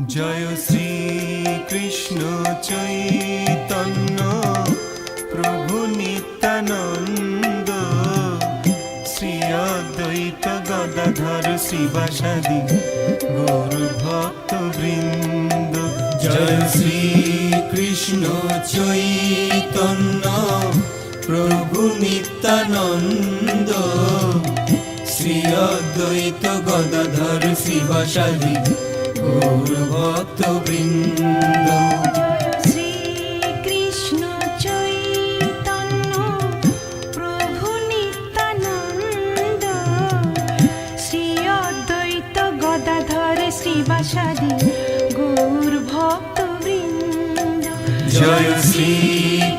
জয় শ্রী কৃষ্ণ চৈতন্য প্রভু নিত্যানন্দ, শ্রী অদ্বৈত গদাধর শিবাসাদি গৌর ভক্ত বৃন্দ। জয় শ্রী কৃষ্ণ চৈতন্য প্রভু নিত্যানন্দ, শ্রী অদ্বৈত গদাধর শিবাসাদি গৌর ভক্ত বৃন্দ। শ্রী কৃষ্ণ চৈতন্য প্রভু নিত্যানন্দ, শ্রী অদ্বৈত গদাধর শ্রীবাসাদি গৌর ভক্ত বৃন্দ। জয় শ্রী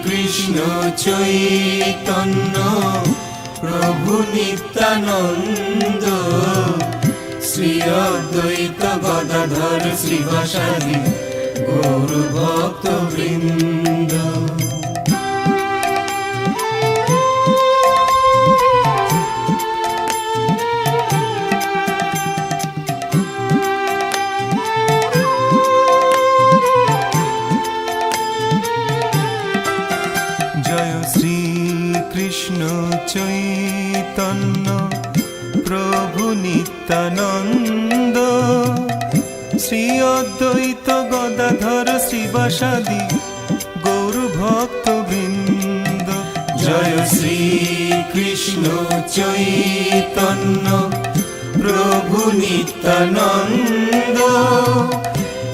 কৃষ্ণ চৈতন্য প্রভু নিত্যানন্দ, শ্রী অদ্বৈত গদাধর শিবাসাদি গৌর ভক্ত বৃন্দ। জয় শ্রী কৃষ্ণ চৈতন্য প্রভু নিত্যানন্দ, শ্রী অদ্বৈত গদাধর শিবাসাদি গৌর ভক্ত বৃন্দ। জয় শ্রী কৃষ্ণ চৈতন্য প্রভু নিত্যানন্দ,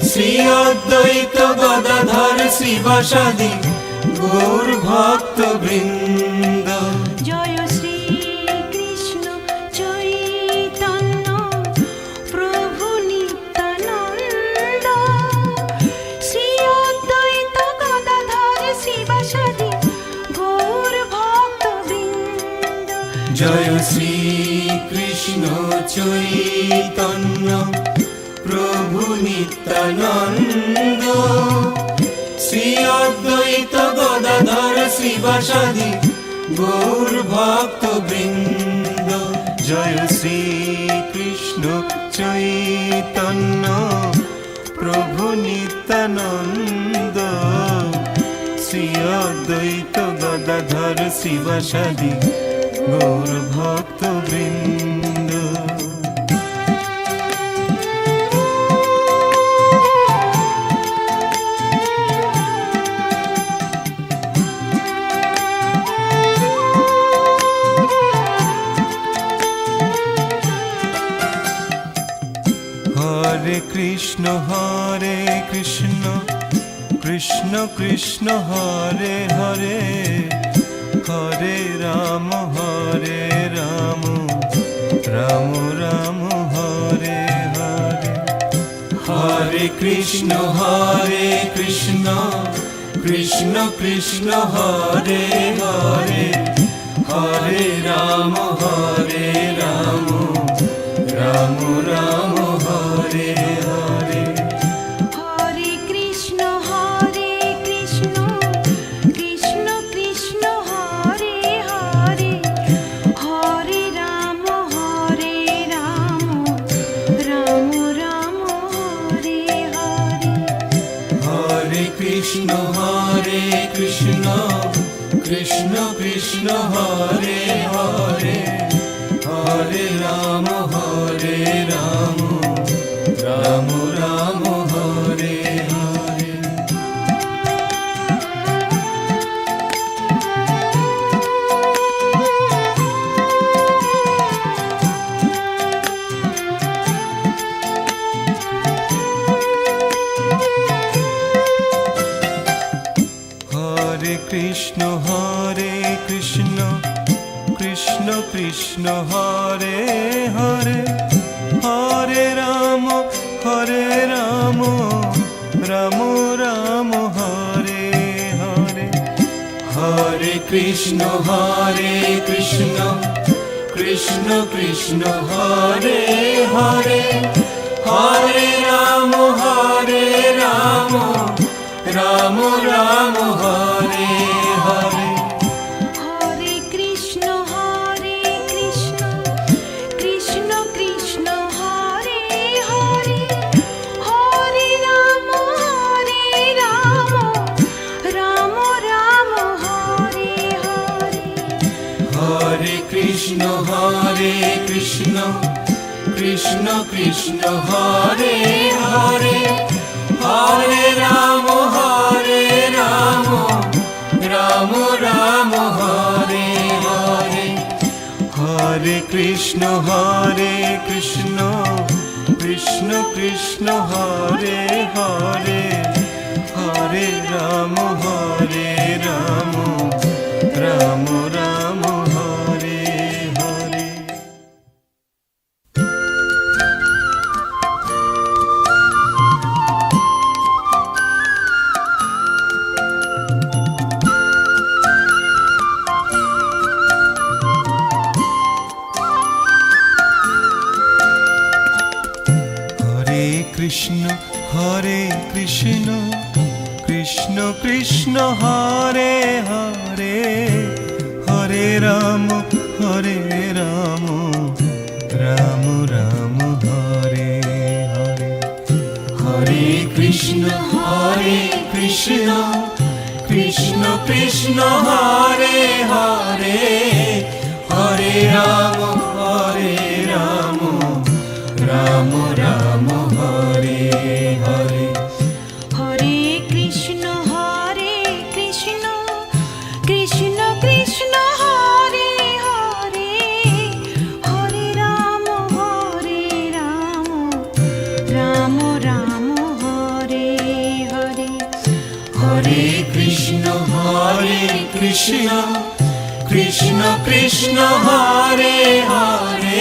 শ্রী অদ্বৈত গদাধর শিবাসাদি গৌর ভক্ত বৃন্দ। জয় শ্রী কৃষ্ণ চৈতন্য প্রভু নিত্যানন্দ, শ্রী অদ্বৈত গদাধর শিবাসাদি গৌর ভক্ত বৃন্দ। জয় শ্রী কৃষ্ণ চৈতন্য প্রভু নিত্যানন্দ, শ্রী অদ্বৈত গদাধর শিবাসাদি গৌর ভক্ত বৃন্দ। জয় শ্রী কৃষ্ণ চৈতন্য প্রভু নিত্যানন্দ, শ্রী অদ্বৈত গদাধর শিবাসাদি গৌর ভক্ত বৃন্দ। হরে কৃষ্ণ কৃষ্ণ কৃষ্ণ হরে হরে, হরে রাম রাম রাম হরে হরে। হরে কৃষ্ণ কৃষ্ণ কৃষ্ণ হরে হরে, হরে রাম রাম রাম হরে হরে। হরে কৃষ্ণ কৃষ্ণ কৃষ্ণ হরে হরে, হরে রাম রাম রাম হরে হরে। হরে কৃষ্ণ কৃষ্ণ কৃষ্ণ হরে হরে, হরে রাম রাম রাম হরে হরে। হরে কৃষ্ণ কৃষ্ণ কৃষ্ণ হরে হরে, হরে রাম রাম রাম হরে হরে। হরে কৃষ্ণ কৃষ্ণ কৃষ্ণ হরে হরে, হরে রাম রাম রাম হরে হরে। হরে কৃষ্ণ কৃষ্ণ কৃষ্ণ হরে হরে, হরে কৃষ্ণ হরে কৃষ্ণ কৃষ্ণ কৃষ্ণ হরে হরে হরে রাম রাম রাম হরে হরে হরে কৃষ্ণ কৃষ্ণ কৃষ্ণ হরে হরে হরে রাম রাম রাম রাম হরে হরে কৃষ্ণ কৃষ্ণ কৃষ্ণ কৃষ্ণ হরে হরে হরে রাম রাম রাম রাম হরে হরে হরে কৃষ্ণ কৃষ্ণ কৃষ্ণ কৃষ্ণ হরে হরে হরে রাম রাম রাম হরে হরে হরে কৃষ্ণ কৃষ্ণ কৃষ্ণ হরে হরে হরে রাম রাম রাম হরে হরে হরে কৃষ্ণ কৃষ্ণ কৃষ্ণ কৃষ্ণ হরে হরে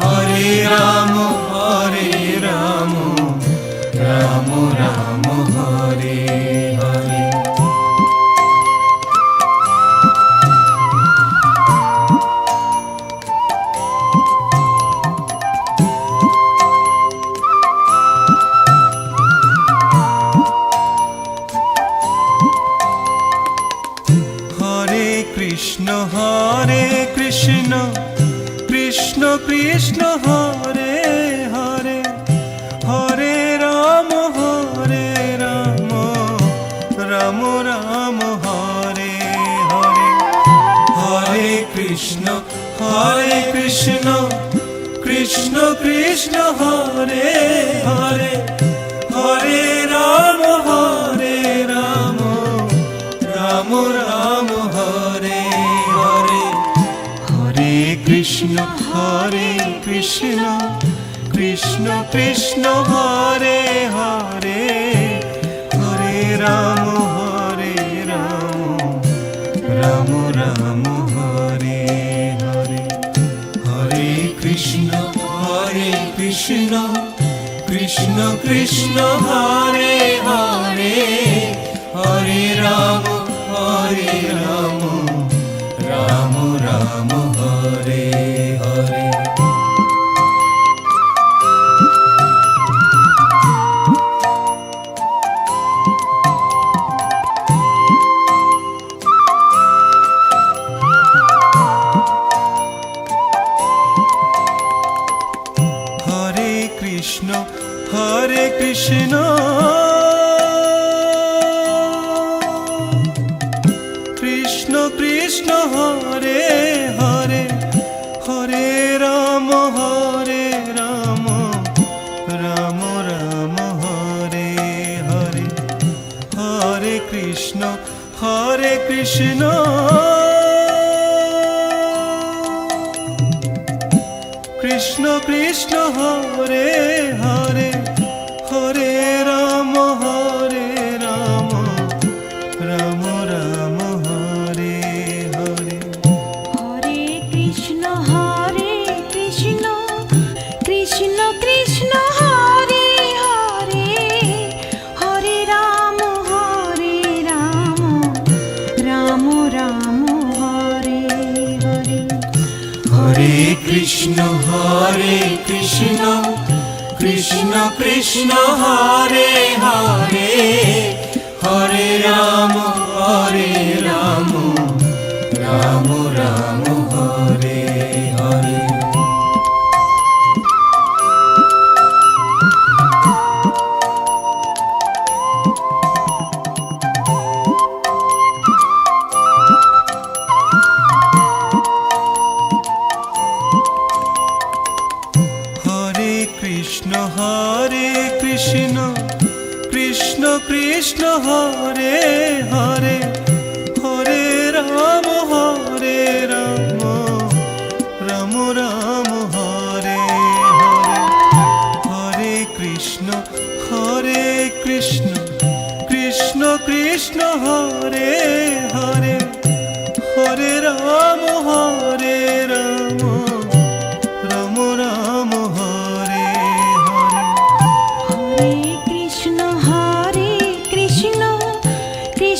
হরে রাম রাম রাম হরে হরে হরে কৃষ্ণ কৃষ্ণ কৃষ্ণ কৃষ্ণ হরে হরে হরে রাম রাম রাম রাম হরে হরে হরে কৃষ্ণ কৃষ্ণ কৃষ্ণ কৃষ্ণ হরে হরে হরে রাম রাম রাম রাম হরে হরে হরে কৃষ্ণ কৃষ্ণ কৃষ্ণ কৃষ্ণ হরে হরে হরে রাম রাম রাম হরে হরে হরে কৃষ্ণ কৃষ্ণ কৃষ্ণ কৃষ্ণ হরে হরে হরে রাম রাম রাম হরে হরে হরে কৃষ্ণ কৃষ্ণ কৃষ্ণ হরে হরে হরে রাম রাম রাম রাম হরে হরে হরে কৃষ্ণ কৃষ্ণ কৃষ্ণ হরে হরে হরে রাম রাম রাম রাম হরে হরে হরে কৃষ্ণ কৃষ্ণ কৃষ্ণ কৃষ্ণ হরে হরে হরে রাম রাম রাম হরে হরে হরে কৃষ্ণ কৃষ্ণ কৃষ্ণ কৃষ্ণ হরে হরে হরে রাম রাম রাম হরে হরে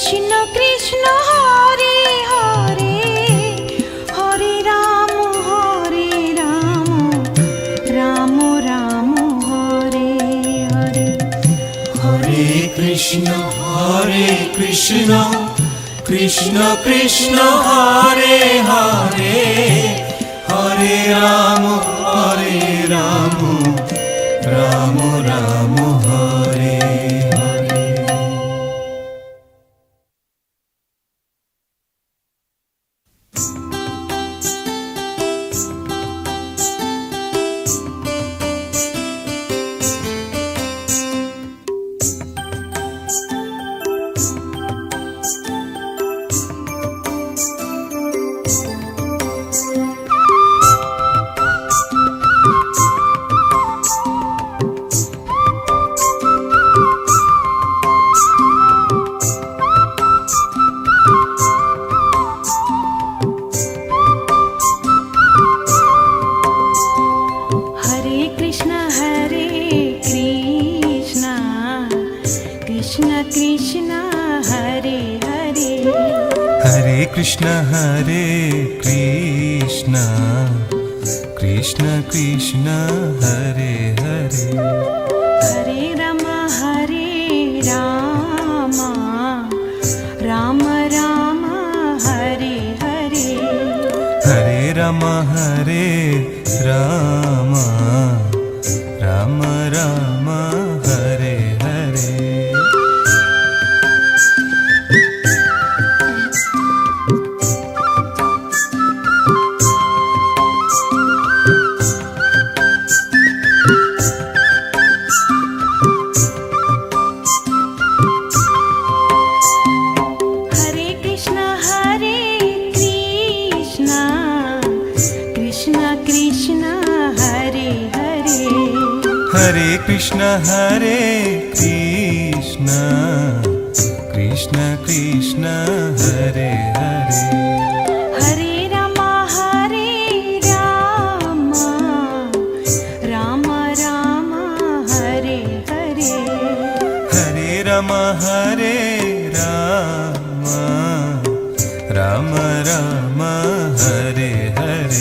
কৃষ্ণ কৃষ্ণ হরে হরে হরে রাম রাম রাম হরে হরে হরে কৃষ্ণ কৃষ্ণ কৃষ্ণ হরে হরে হরে রাম রাম রাম হরে হরে। हरे कृष्ण कृष्ण कृष्ण हरे हरे हरे कृष्ण कृष्ण कृष्ण कृष्ण हरे हरे हरे राम राम राम हरे हरे हरे राम राम राम राम हरे हरे। हरे कृष्ण कृष्ण कृष्ण हरे हरे हरे कृष्ण कृष्ण कृष्ण कृष्ण हरे हरे हरे राम राम राम हरे हरे हरे राम राम राम हरे हरे।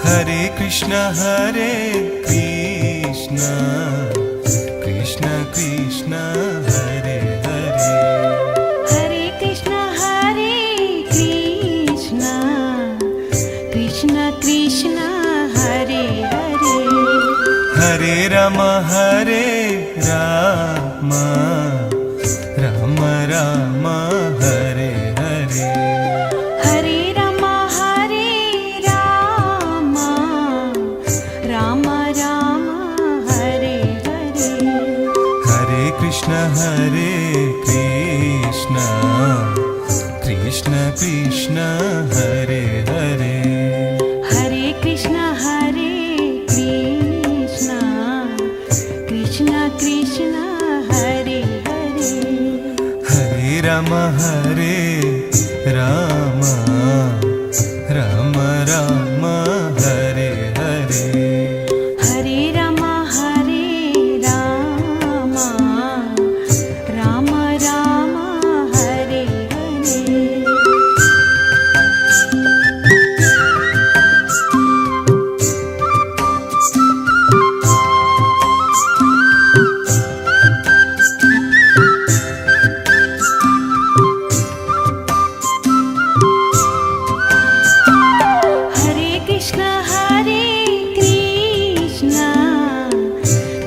हरे Krishna Krishna Krishna Hare Hare Hare Krishna Krishna Krishna Krishna Hare Hare Hare Ram Ram Ram Hare Hare Hare Ram Ram Ram Hare Hare Hare Krishna Krishna Krishna Hare Hare Hare Krishna Krishna Krishna Hare Hare Hare Ram Ram Ram Hare Hare Hare Ram Ram Ram Hare Hare Hare Krishna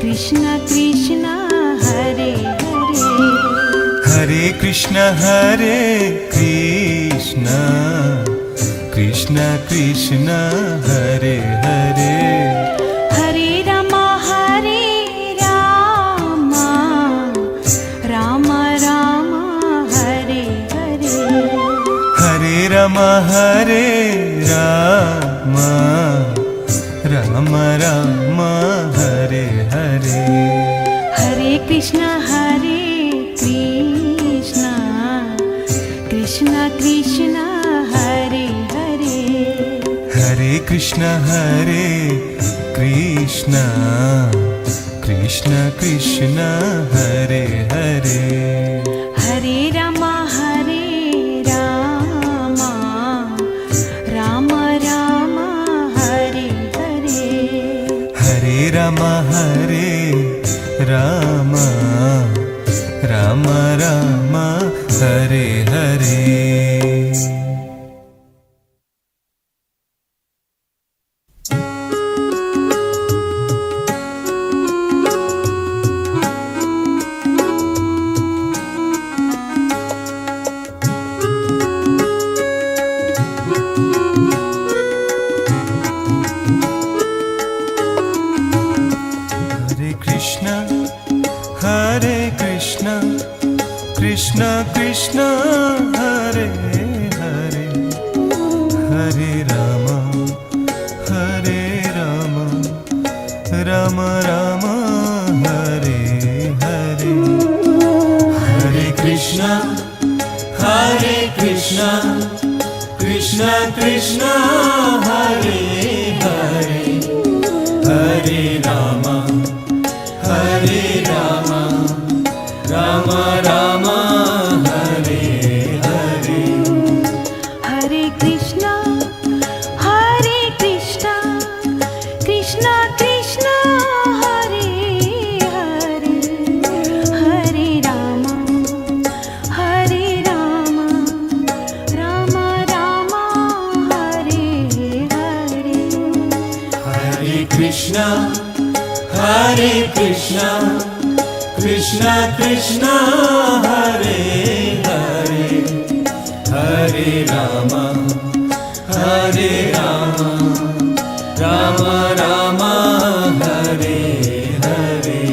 Krishna Krishna Hare Hare Hare Krishna Krishna Krishna Krishna Hare Hare Hare Ram Hare Rama, Rama Rama Hare Hare. Hare Krishna, Krishna Krishna, Hare Hare. Hare Krishna, Krishna Krishna, Hare Hare. Hare Rama, Rama Rama, Hare Hare. Hare Rama, Rama Rama, Hare Hare. Hare Krishna, Krishna Krishna, Hare Hare. Hare Rama, Rama Rama, Hare Hare. Hare Krishna, Krishna Krishna, Hare Hare. Hare Rama, Rama Rama, Hare Hare. Hare Krishna, Krishna Krishna, Hare Hare. Hare Rama, Rama Rama, Hare Hare. Hare Krishna, Krishna Krishna, Hare Hare. Hare Rama, Rama Rama, Hare Hare.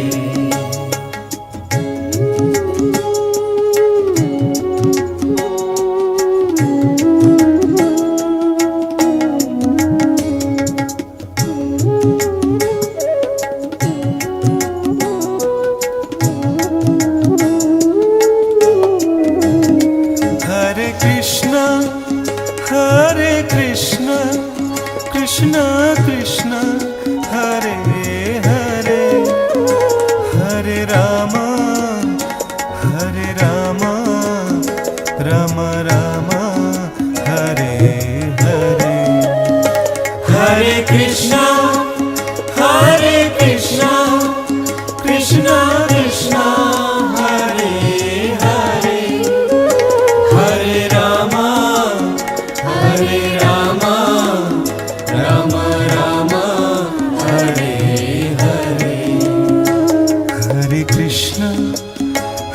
Krishna Krishna, Hare Hare. Hare Rama, Rama Rama, Hare Hare. Hare Krishna, Krishna Krishna, Hare Hare. Hare Rama, Rama Rama, Hare Hare.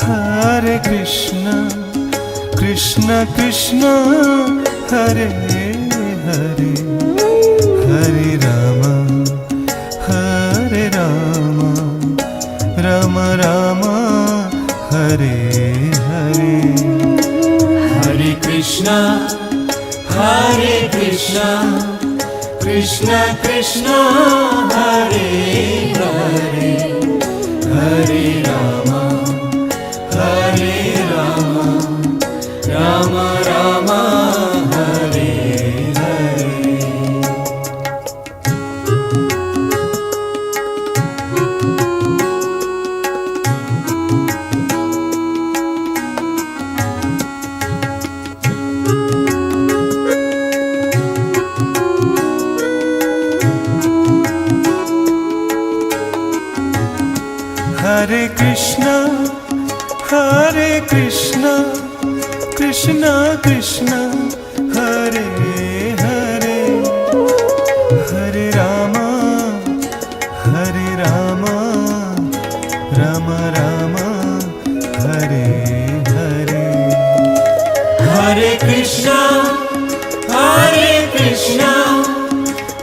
Hare Krishna, Krishna Krishna, Hare Hare. Hare Rama, Rama Rama, Hare Hare. Hare Krishna, Krishna Krishna, Hare Hare. Hare Rama, Rama Rama, Hare Hare. Hare Krishna, Krishna Krishna, Hare Hare. Hare Rama, Rama Rama, Hare Hare. Hare Krishna,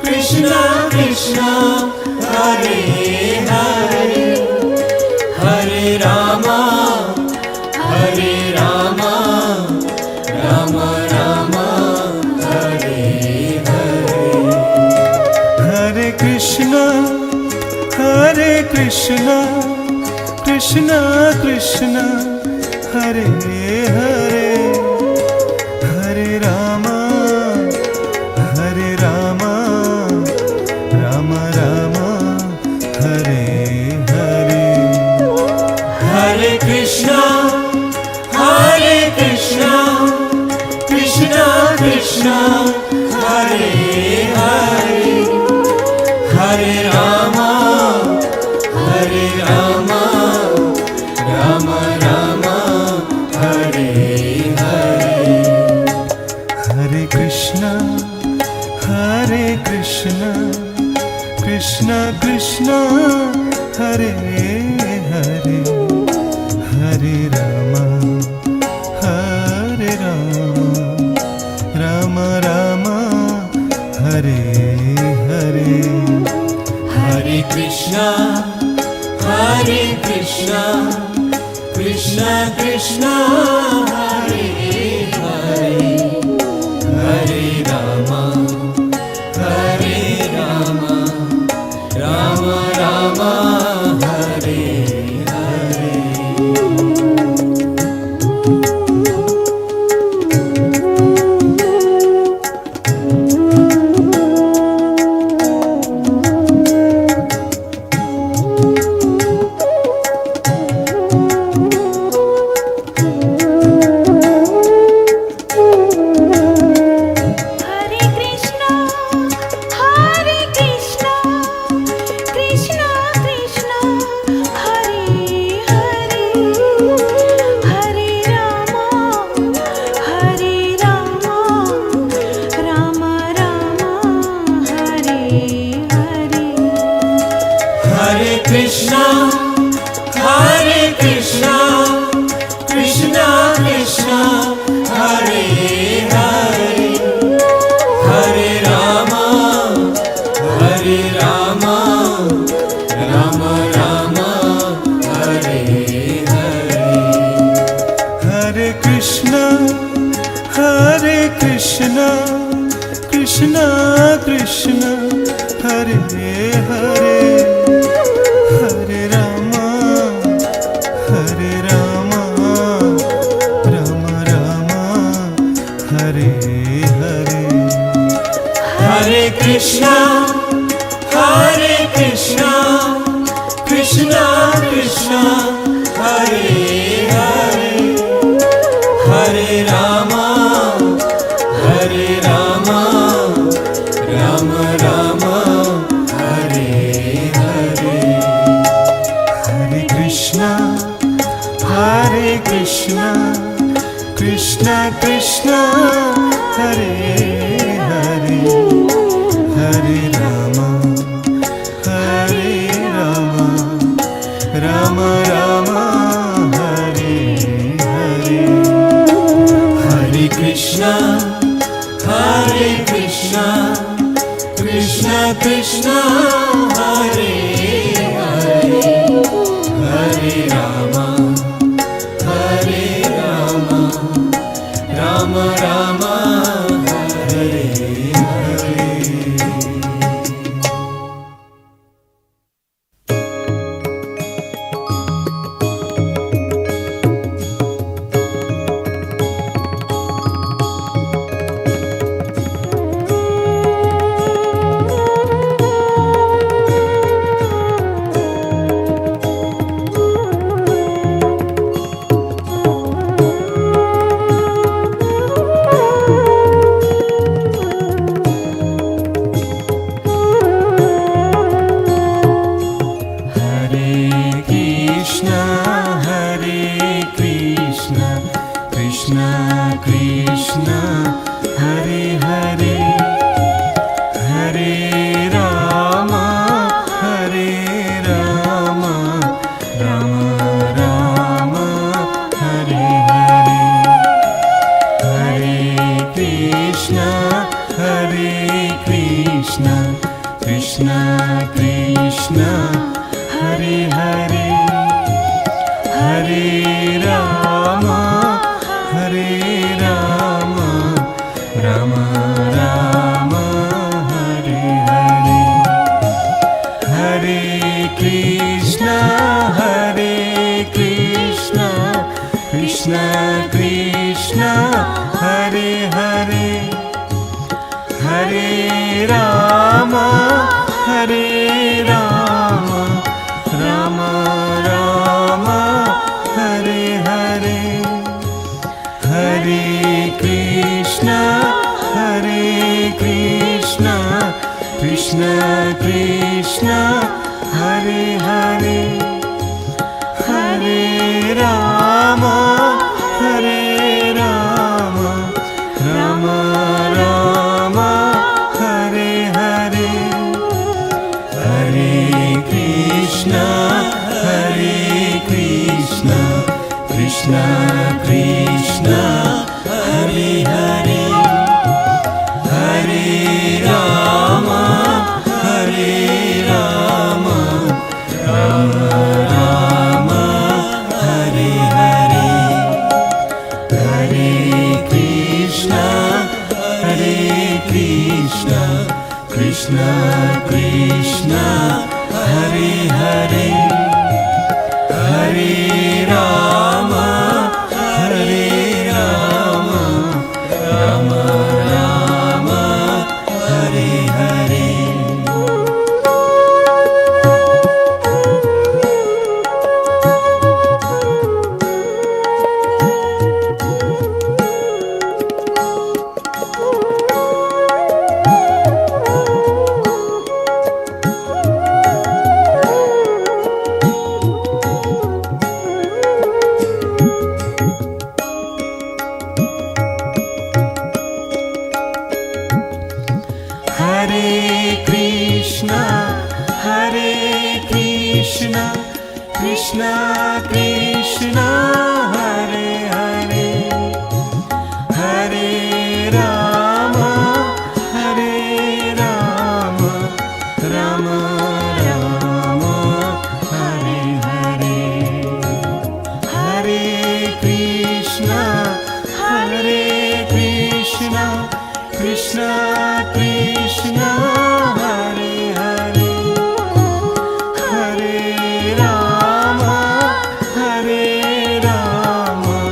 Krishna Krishna, Hare Hare. Hare Rama, Rama Rama, Krishna Krishna Krishna Hare Hare Hare Rama Rama Rama Hare Hare Hare Krishna Krishna Krishna Hare Hare Hare Rama Rama Rama Hare Hare Hare Krishna Krishna Krishna Hare Hare Hare Rama Rama Rama Hare Hare Hare Krishna Krishna Krishna Hare Hare Hare Rama Rama Rama Hare Hare Hare Krishna Krishna Krishna Hare Hare Hare Rama Rama Rama Hare Hare Hare Krishna Krishna Krishna Hare Hare Hare Rama Rama Rama Hare Hare Hare Krishna Krishna Krishna Hare Hare Hare Rama Rama Rama Hare Hare Hare Krishna Krishna Krishna Hare Hare Hare Rama Rama Rama Hare Hare Hare Krishna Krishna Krishna Hare Hare Hare Rama Rama Rama Hare Hare Hare Krishna Krishna Krishna Hare Hare Hare Rama Rama Rama Hare Hare Krishna Krishna Hare Hare Hare Rama Hare Rama Rama Rama Hare Hare Hare Krishna Krishna Krishna Hare Hare Hare Rama Rama Rama Hare Hare Hare Krishna Krishna Krishna Hare Hare Hare Rama Rama Rama Hare Hare Hare Krishna Krishna Krishna Hare Hare Hare Rama Rama Rama Hare Hare Hare Krishna Krishna Krishna Hare Hare Hare Rama Rama Rama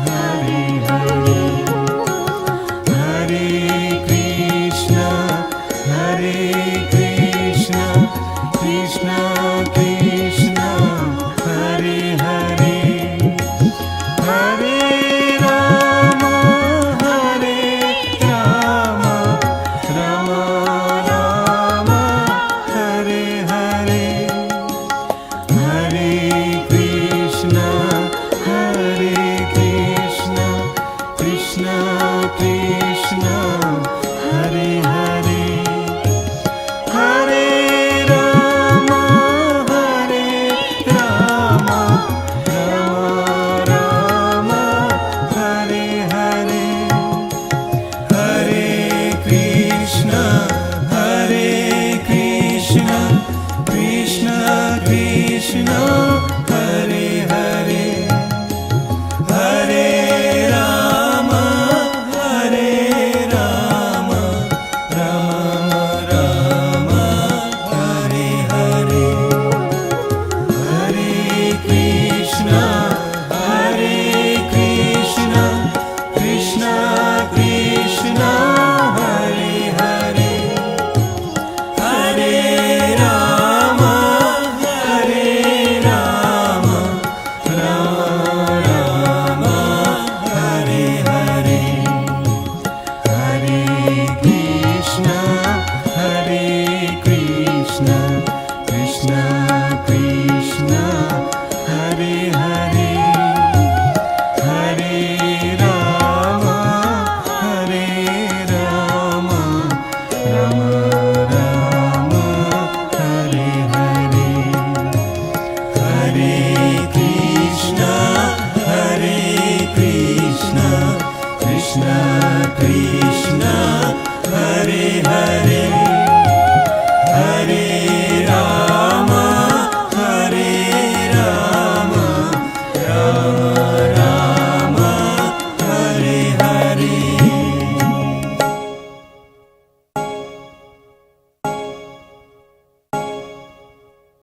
Hare Hare Hare Krishna Krishna Krishna Hare Hare Hare Rama Rama Rama Hare Hare Hare Krishna Krishna Krishna Hare Hare Hare Rama Rama Rama Hare Hare Hare Krishna Krishna Krishna Hare Hare Hare Rama Rama Rama Hare Hare Hare Krishna Krishna Krishna Hare Hare Hare Rama Rama Rama Hare Hare Hare Krishna Krishna Krishna